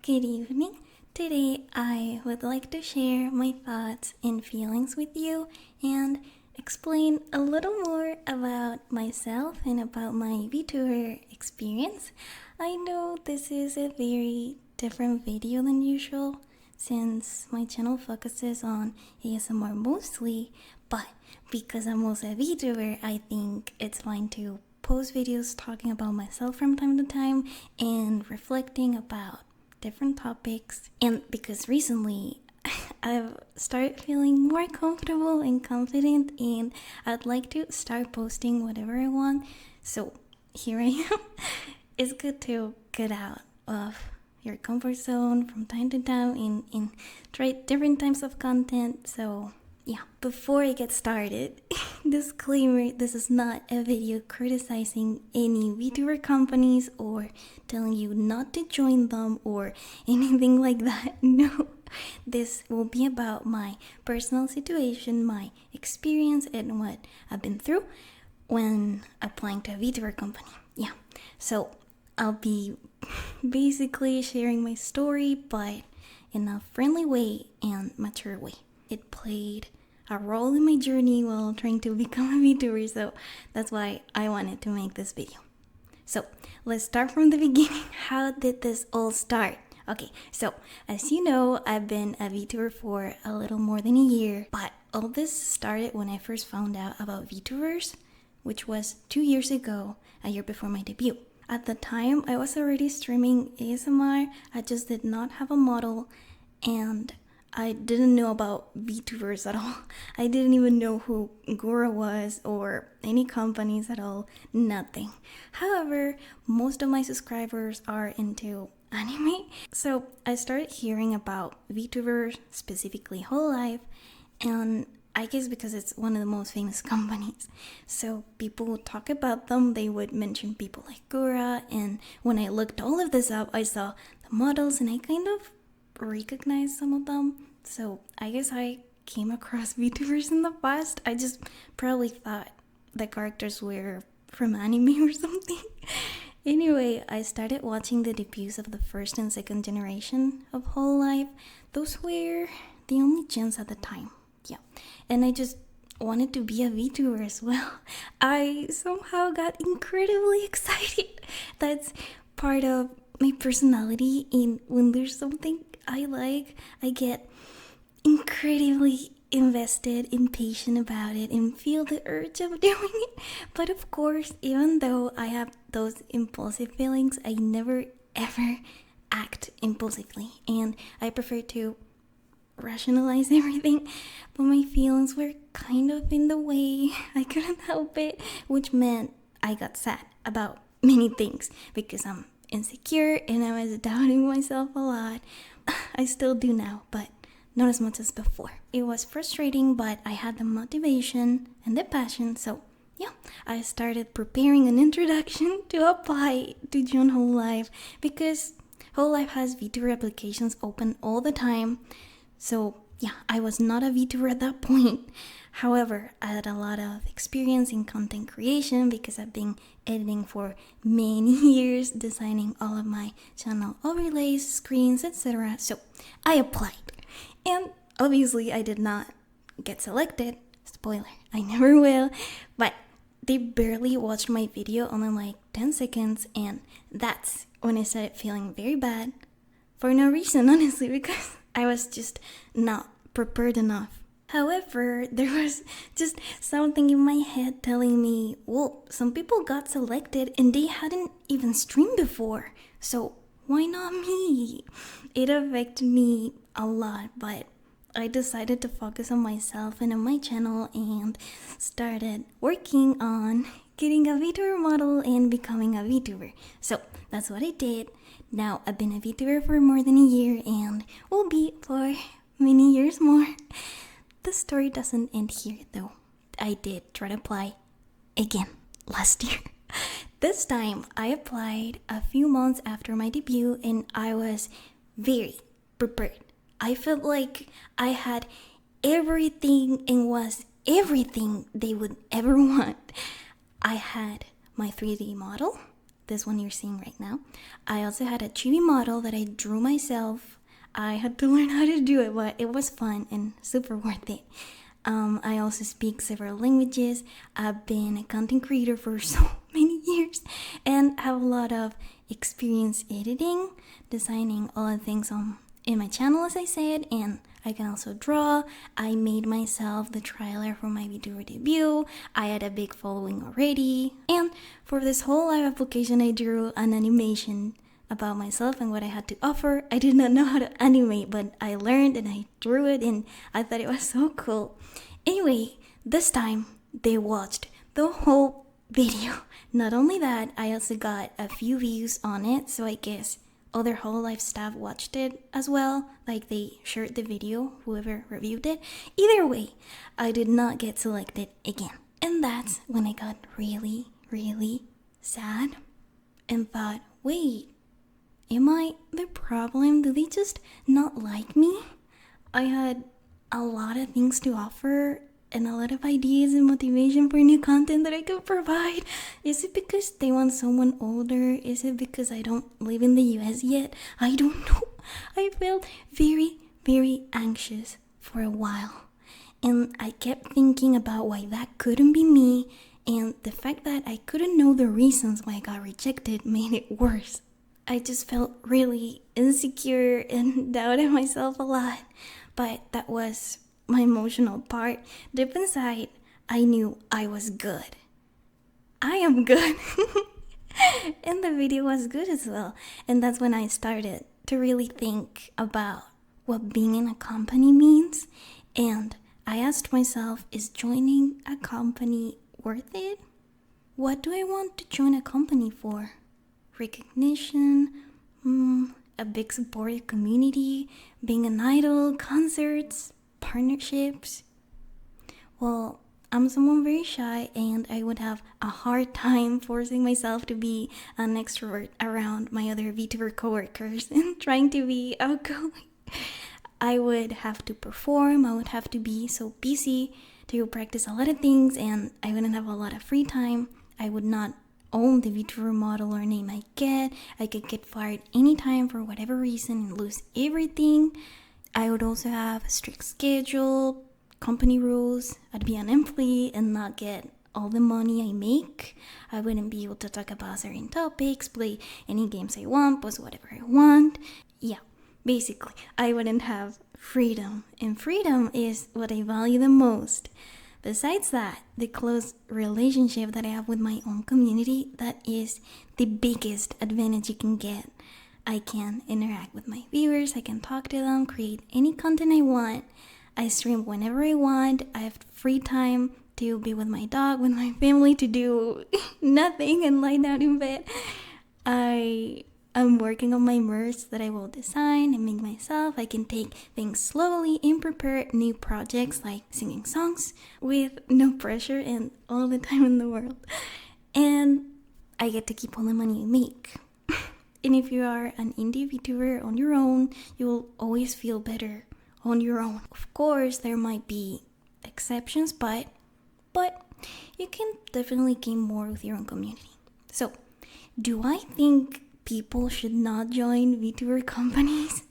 Good evening. Today I would like to share my thoughts and feelings with you and explain a little more about myself and about my VTuber experience. I know this is a very different video than usual since my channel focuses on ASMR mostly, but because I'm also a VTuber, I think it's fine to post videos talking about myself from time to time and reflecting about different topics. And because recently I've started feeling more comfortable and confident, and I'd like to start posting whatever I want. So here I am. It's good to get out of your comfort zone from time to time and try different types of content. So yeah, before I get started, disclaimer, this is not a video criticizing any VTuber companies or telling you not to join them or anything like that. No, this will be about my personal situation, my experience, and what I've been through when applying to a VTuber company. Yeah, so I'll be basically sharing my story, but in a friendly way and mature way. It played a role in my journey while trying to become a VTuber, so that's why I wanted to make this video. So let's start from the beginning. How did this all start? Okay, so as you know, I've been a VTuber for a little more than a year, but all this started when I first found out about VTubers, which was 2 years ago, a year before my debut. At the time, I was already streaming ASMR, I just did not have a model, and I didn't know about VTubers at all. I didn't even know who Gura was or any companies at all, nothing. However, most of my subscribers are into anime, so I started hearing about VTubers, specifically Hololive, and I guess because it's one of the most famous companies. So people would talk about them, they would mention people like Gura, and when I looked all of this up, I saw the models and I kind of recognized some of them. So I guess I came across VTubers in the past. I just probably thought the characters were from anime or something. Anyway, I started watching the debuts of the first and second generation of Hololive. Those were the only gens at the time. Yeah, and I just wanted to be a VTuber as well. I somehow got incredibly excited. That's part of my personality, and when there's something I like, I get incredibly invested, impatient about it, and feel the urge of doing it. But of course, even though I have those impulsive feelings, I never ever act impulsively, and I prefer to rationalize everything, but my feelings were kind of in the way. I couldn't help it, which meant I got sad about many things because I'm insecure and I was doubting myself a lot. I still do now, but not as much as before. It was frustrating, but I had the motivation and the passion, so yeah, I started preparing an introduction to apply to join Hololive because Hololive has VTuber applications open all the time. So yeah, I was not a VTuber at that point. However, I had a lot of experience in content creation because I've been editing for many years, designing all of my channel overlays, screens, etc. So I applied. And obviously I did not get selected. Spoiler, I never will. But they barely watched my video, only like 10 seconds, and that's when I started feeling very bad. For no reason, honestly, because I was just not prepared enough. However, there was just something in my head telling me, well, some people got selected and they hadn't even streamed before, so why not me? It affected me a lot, but I decided to focus on myself and on my channel and started working on getting a VTuber model and becoming a VTuber. So that's what I did. Now I've been a VTuber for more than a year and will be for many years more. The story doesn't end here though. I did try to apply again last year. This time I applied a few months after my debut and I was very prepared. I felt like I had everything and was everything they would ever want. I had my 3D model, this one you're seeing right now. I also had a chibi model that I drew myself. I had to learn how to do it, but it was fun and super worth it. I also speak several languages. I've been a content creator for so many years and have a lot of experience editing, designing all the things in my channel, as I said, and I can also draw. I made myself the trailer for my VTuber debut. I had a big following already. And for this whole live application, I drew an animation about myself and what I had to offer. I did not know how to animate, but I learned and I drew it and I thought it was so cool. Anyway, this time they watched the whole video. Not only that, I also got a few views on it, so I guess other Hololive staff watched it as well, like they shared the video, whoever reviewed it. Either way, I did not get selected again. And that's when I got really, really sad and thought, wait, am I the problem? Do they just not like me? I had a lot of things to offer and a lot of ideas and motivation for new content that I could provide. Is it because they want someone older? Is it because I don't live in the US yet? I don't know. I felt very, very anxious for a while. And I kept thinking about why that couldn't be me. And the fact that I couldn't know the reasons why I got rejected made it worse. I just felt really insecure and doubted myself a lot. But that was my emotional part. Deep inside, I knew I was good. I am good. And the video was good as well. And that's when I started to really think about what being in a company means. And I asked myself, is joining a company worth it? What do I want to join a company for? Recognition, a big supportive community, being an idol, concerts, partnerships. Well, I'm someone very shy and I would have a hard time forcing myself to be an extrovert around my other VTuber coworkers and trying to be outgoing. I would have to perform, I would have to be so busy to practice a lot of things and I wouldn't have a lot of free time. I would not own the VTuber model or name I get. I could get fired anytime for whatever reason and lose everything. I would also have a strict schedule, company rules. I'd be an employee and not get all the money I make. I wouldn't be able to talk about certain topics, play any games I want, post whatever I want. Yeah, basically, I wouldn't have freedom. And freedom is what I value the most. Besides that, the close relationship that I have with my own community, that is the biggest advantage you can get. I can interact with my viewers, I can talk to them, create any content I want. I stream whenever I want. I have free time to be with my dog, with my family, to do nothing and lie down in bed. I'm working on my merch that I will design and make myself. I can take things slowly and prepare new projects like singing songs with no pressure and all the time in the world. And I get to keep all the money I make. And if you are an indie VTuber on your own, you will always feel better on your own. Of course, there might be exceptions, but you can definitely gain more with your own community. So, do I think people should not join VTuber companies?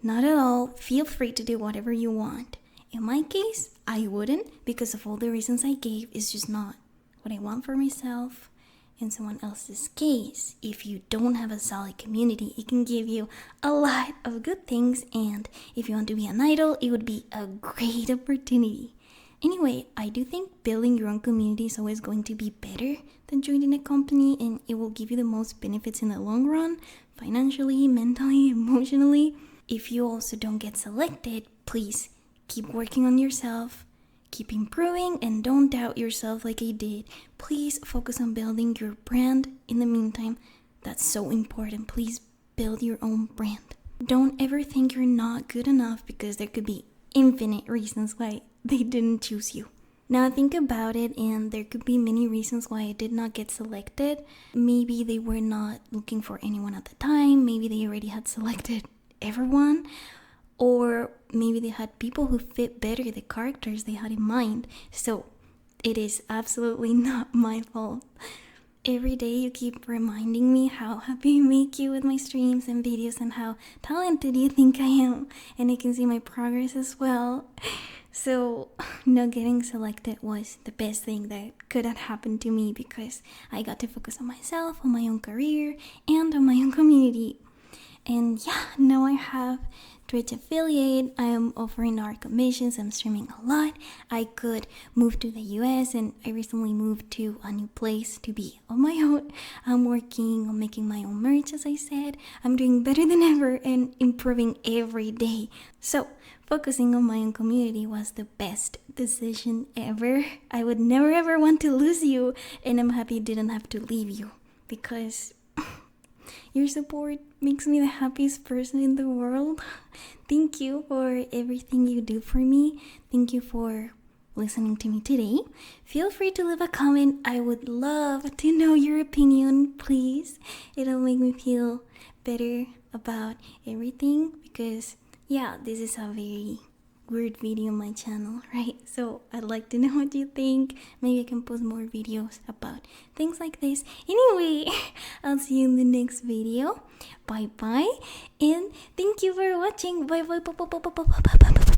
Not at all. Feel free to do whatever you want. In my case, I wouldn't, because of all the reasons I gave. It's just not what I want for myself. In someone else's case, if you don't have a solid community, it can give you a lot of good things, and if you want to be an idol, it would be a great opportunity. Anyway, I do think building your own community is always going to be better than joining a company, and it will give you the most benefits in the long run, financially, mentally, emotionally. If you also don't get selected, please keep working on yourself, keep improving, and don't doubt yourself like I did. Please focus on building your brand. In the meantime, that's so important. Please build your own brand. Don't ever think you're not good enough, because there could be infinite reasons why they didn't choose you. Now think about it, and there could be many reasons why I did not get selected. Maybe they were not looking for anyone at the time. Maybe they already had selected everyone. Or maybe they had people who fit better the characters they had in mind. So it is absolutely not my fault. every day you keep reminding me how happy I make you with my streams and videos and how talented you think I am. And I can see my progress as well. So, not getting selected was the best thing that could have happened to me because I got to focus on myself, on my own career, and on my own community. And yeah, now I have Twitch affiliate. I am offering art commissions. I'm streaming a lot. I could move to the US, and I recently moved to a new place to be on my own. I'm working on making my own merch, as I said. I'm doing better than ever and improving every day. So, focusing on my own community was the best decision ever. I would never ever want to lose you, and I'm happy I didn't have to leave you because your support makes me the happiest person in the world. Thank you for everything you do for me. Thank you for listening to me today. Feel free to leave a comment. I would love to know your opinion, please. It'll make me feel better about everything because, yeah, this is a very weird video on my channel, right? So I'd like to know what you think. Maybe I can post more videos about things like this. Anyway, I'll see you in the next video. Bye bye, and thank you for watching. Bye bye bye bye bye bye bye bye bye.